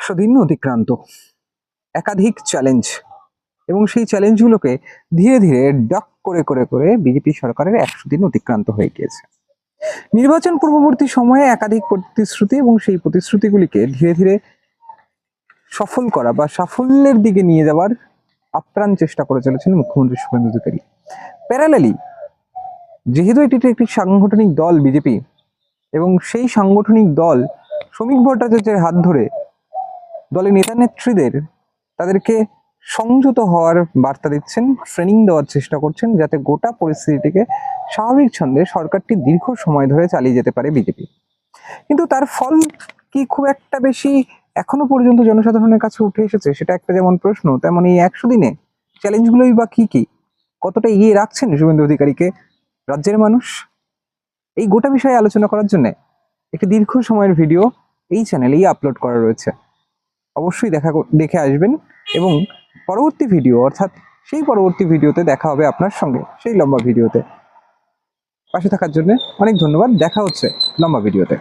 100 দিন অতিক্রান্ত, একাধিক চ্যালেঞ্জ এবং সেই চ্যালেঞ্জগুলোকে ধীরে ধীরে ডাক করে করে করে বিজেপি সরকারের 100 দিন অতিক্রান্ত হয়ে গিয়েছে। নির্বাচন পূর্ববর্তী সময়ে একাধিক প্রতিশ্রুতি এবং সেই প্রতিশ্রুতিগুলিকে ধীরে ধীরে সফল করা বা সাফল্যের দিকে নিয়ে যাওয়ার আপ্রাণ চেষ্টা করে চলেছেন মুখ্যমন্ত্রী শুভেন্দু অধিকারী। প্যারালালি যেহেতু এটি একটি সাংগঠনিক দল বিজেপি, এবং সেই সাংগঠনিক দল শ্রমিক ভট্টাচার্যের হাত ধরে দলের নেতা নেত্রীদের তাদেরকে সংযত হওয়ার বার্তা দিচ্ছেন, ট্রেনিং দেওয়ার চেষ্টা করছেন, যাতে গোটা পরিস্থিতিটিকে স্বাভাবিক ছন্দে সরকারটি দীর্ঘ সময় ধরে চালিয়ে যেতে পারে বিজেপি। কিন্তু তার ফল কি খুব একটা বেশি এখনো পর্যন্ত জনসাধারণের কাছে উঠে এসেছে? সেটা একটা যেমন প্রশ্ন, তেমন এই 100 দিনে চ্যালেঞ্জগুলোই বা কি কি, কতটা এগিয়ে রাখছেন শুভেন্দু অধিকারীকে রাজ্যের মানুষ? এই গোটা বিষয়ে আলোচনা করার জন্য একটি দীর্ঘ সময়ের ভিডিও এই চ্যানেলেই আপলোড করা রয়েছে। অবশ্যই দেখে আসবেন, এবং পরবর্তী ভিডিও অর্থাৎ সেই পরবর্তী ভিডিওতে দেখা হবে আপনার সঙ্গে, সেই লম্বা ভিডিওতে। পাশে থাকার জন্য অনেক ধন্যবাদ। দেখা হচ্ছে লম্বা ভিডিওতে।